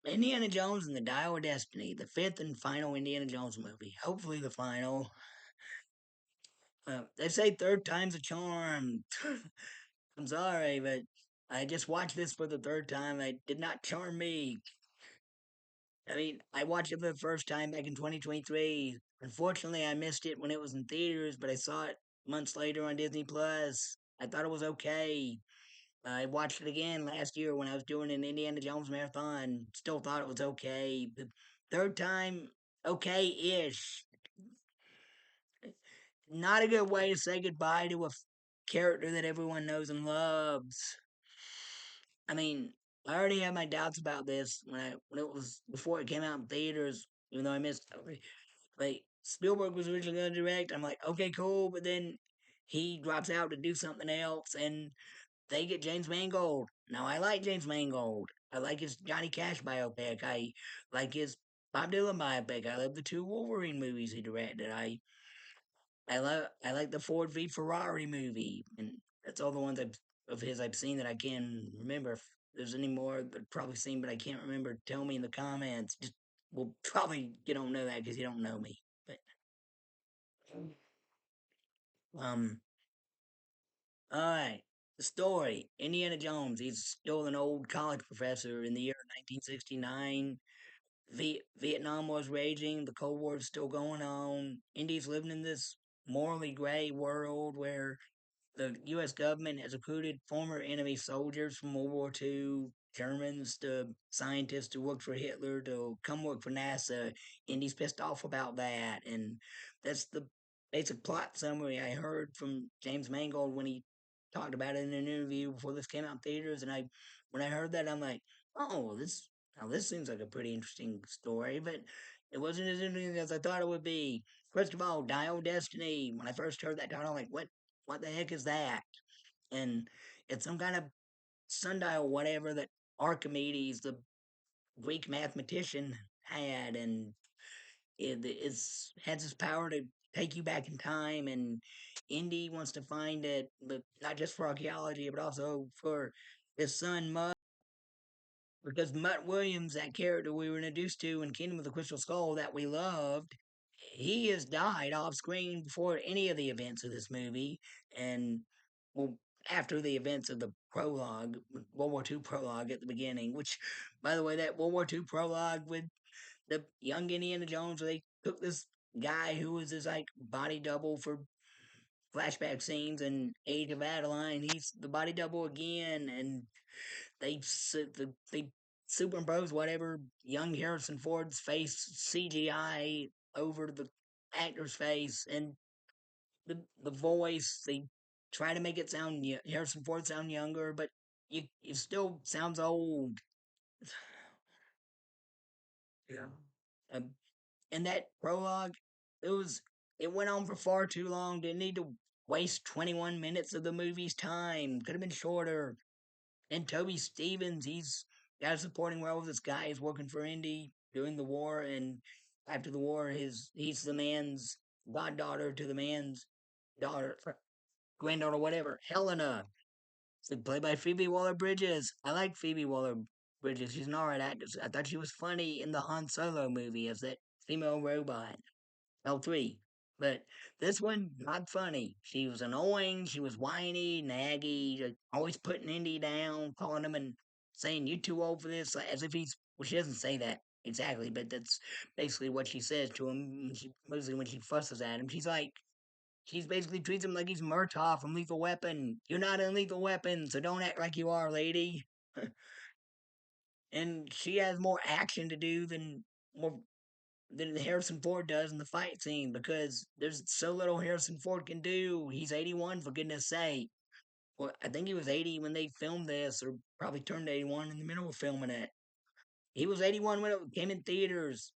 Indiana Jones and the Dial of Destiny, the fifth and final Indiana Jones movie. Hopefully, the final. They say third time's a charm. I'm sorry, but I just watched this for the third time. It did not charm me. I mean, I watched it for the first time back in 2023. Unfortunately, I missed it when it was in theaters, but I saw it months later on Disney Plus. I thought it was okay. I watched it again last year when I was doing an Indiana Jones marathon. Still thought it was okay. The third time, okay-ish. Not a good way to say goodbye to a character that everyone knows and loves. I mean, I already had my doubts about this when it was before it came out in theaters. Even though I missed, like Spielberg was originally going to direct. I'm like, okay, cool, but then he drops out to do something else, and they get James Mangold. Now I like James Mangold. I like his Johnny Cash biopic. I like his Bob Dylan biopic. I love the two Wolverine movies he directed. I like the Ford v Ferrari movie, and that's all the ones of his I've seen that I can remember. If there's any more I've probably seen, but I can't remember, tell me in the comments. Just well, probably you don't know that because you don't know me. But um, all right. The story: Indiana Jones. He's still an old college professor in the year 1969. Vietnam was raging. The Cold War is still going on. Indy's living in this morally gray world where the U.S. government has recruited former enemy soldiers from World War II, Germans to scientists who worked for Hitler to come work for NASA. Indy's pissed off about that. And that's the basic plot summary I heard from James Mangold when he talked about it in an interview before this came out in theaters. And when I heard that, I'm like, oh, this seems like a pretty interesting story, but it wasn't as interesting as I thought it would be. First of all, Dial Destiny. When I first heard that title, I'm like, what the heck is that? And it's some kind of sundial, whatever that Archimedes, the Greek mathematician, had, and has this power to take you back in time. And Indy wants to find it, but not just for archaeology, but also for his son Mutt, because Mutt Williams, that character we were introduced to in Kingdom of the Crystal Skull that we loved, he has died off screen before any of the events of this movie, and well, after the events of the prologue, World War II prologue at the beginning. Which, by the way, that World War II prologue with the young Indiana Jones, where they took this guy who was his like body double for flashback scenes and Age of Adeline. He's the body double again, and they superimpose whatever young Harrison Ford's face CGI over the actor's face, and the voice they try to make it sound Harrison Ford sound younger, but it still sounds old. Yeah. Um, and that prologue, it was it went on for far too long. Didn't need to waste 21 minutes of the movie's time. Could have been shorter. And Toby Stevens, he's got a supporting role. This guy is working for Indy during the war, and after the war, he's the man's goddaughter to the man's daughter, granddaughter, whatever. Helena, played by Phoebe Waller Bridges. I like Phoebe Waller Bridges. She's an alright actress. I thought she was funny in the Han Solo movie as that female robot. L3. But this one, not funny. She was annoying. She was whiny, naggy, always putting Indy down, calling him and saying, "You too old for this," as if he's. Well, she doesn't say that exactly, but that's basically what she says to him. Mostly when she fusses at him, she's basically treats him like he's Murtaugh from Lethal Weapon. You're not in Lethal Weapon, so don't act like you are, lady. And she has more action to do more than Harrison Ford does in the fight scene, because there's so little Harrison Ford can do. He's 81, for goodness sake. Well, I think he was 80 when they filmed this, or probably turned 81 in the middle of filming it. He was 81 when it came in theaters.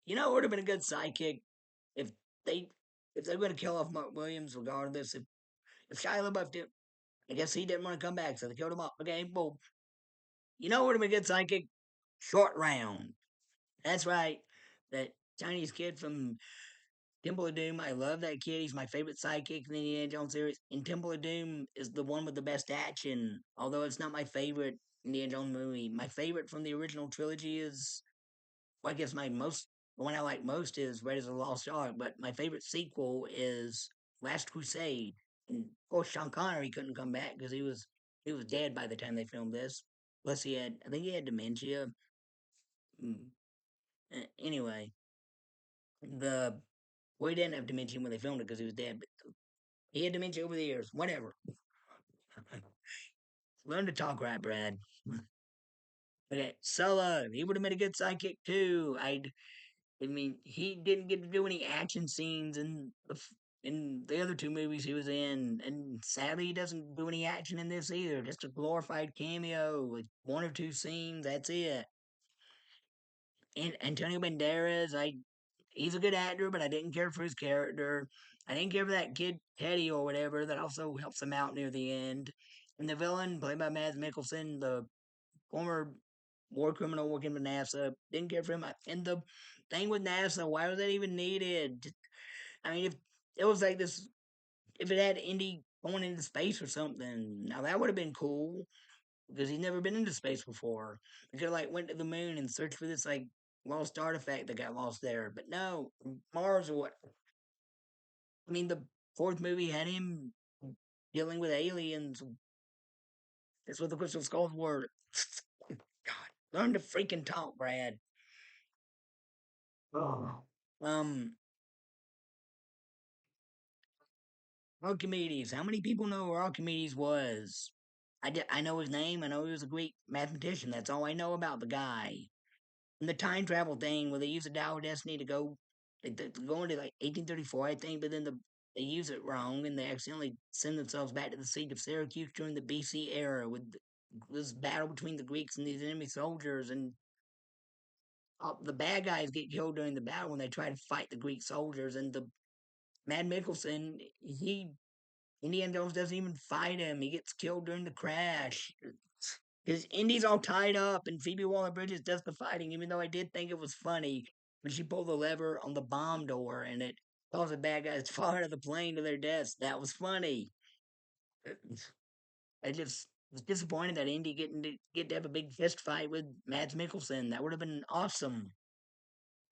You know, it would have been a good sidekick if they if they're going to kill off Mark Williams, regardless. If Shia LaBeouf did, I guess he didn't want to come back, so they killed him off. Okay, well, you know, it would have been a good sidekick. Short Round. That's right. That Chinese kid from Temple of Doom, I love that kid. He's my favorite sidekick in the Indiana Jones series. And Temple of Doom is the one with the best action, although it's not my favorite Indiana Jones movie. My favorite from the original trilogy is, well, I guess the one I like most is Raiders of the Lost Ark, but my favorite sequel is Last Crusade. And of course, Sean Connery couldn't come back because he was dead by the time they filmed this. Plus, I think he had dementia. Mm. Anyway, the well, he didn't have dementia when they filmed it because he was dead, but he had dementia over the years. Whatever. Learn to talk right, Brad. Okay, Sulla, he would have made a good sidekick too. I mean, he didn't get to do any action scenes in the other two movies he was in, and sadly, he doesn't do any action in this either. Just a glorified cameo with one or two scenes. That's it. And Antonio Banderas, he's a good actor, but I didn't care for his character. I didn't care for that kid Teddy or whatever that also helps him out near the end. And the villain, played by Mads Mikkelsen, the former war criminal working for NASA, didn't care for him. And the thing with NASA, why was that even needed? I mean, if it was like this, if it had Indy going into space or something, now that would have been cool because he's never been into space before. He could have like went to the moon and searched for this like lost artifact that got lost there. But no, Mars or what? I mean, the fourth movie had him dealing with aliens. That's what the Crystal Skulls were. God, learn to freaking talk, Brad. Oh. Um, Archimedes. How many people know who Archimedes was? I know his name. I know he was a Greek mathematician. That's all I know about the guy. And the time travel thing where they use the Dial of Destiny to go, they go into like 1834, I think, but then they use it wrong and they accidentally send themselves back to the siege of Syracuse during the BC era with this battle between the Greeks and these enemy soldiers. And the bad guys get killed during the battle when they try to fight the Greek soldiers. And the Mad Mickelson, Indiana Jones doesn't even fight him. He gets killed during the crash. Because Indy's all tied up and Phoebe Waller Bridges does the fighting, even though I did think it was funny when she pulled the lever on the bomb door and it caused the bad guys to fall out of the plane to their deaths. That was funny. I just was disappointed that Indy get to have a big fist fight with Mads Mikkelsen. That would have been awesome.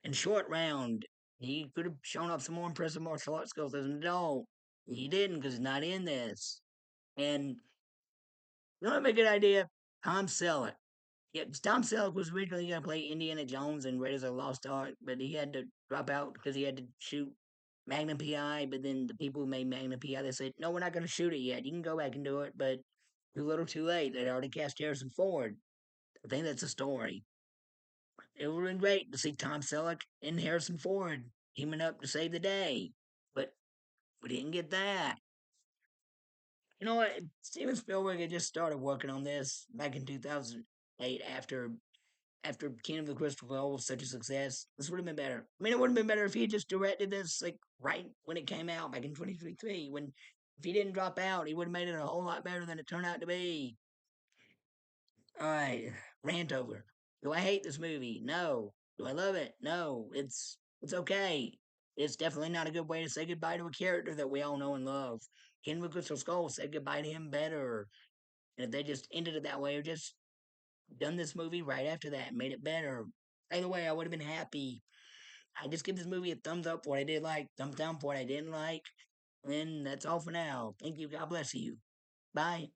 In Short Round, he could have shown off some more impressive martial arts skills as an adult. He didn't because he's not in this. And you know what would be a good idea? Tom Selleck. Yeah, Tom Selleck was originally going to play Indiana Jones in Raiders of the Lost Ark, but he had to drop out because he had to shoot Magnum PI. But then the people who made Magnum PI, they said, no, we're not going to shoot it yet. You can go back and do it, but too little too late. They'd already cast Harrison Ford. I think that's the story. It would have been great to see Tom Selleck and Harrison Ford teaming up to save the day, but we didn't get that. You know what? Steven Spielberg had just started working on this back in 2008 after Kingdom of the Crystal Skull was such a success. This would have been better. I mean, it would have been better if he had just directed this like right when it came out back in 2023. When if he didn't drop out, he would have made it a whole lot better than it turned out to be. All right, rant over. Do I hate this movie? No. Do I love it? No. It's okay. It's definitely not a good way to say goodbye to a character that we all know and love. Kingdom of the Crystal Skull said goodbye to him better. And if they just ended it that way, or just done this movie right after that, made it better. Either way, I would have been happy. I just give this movie a thumbs up for what I did like, thumbs down for what I didn't like. And that's all for now. Thank you. God bless you. Bye.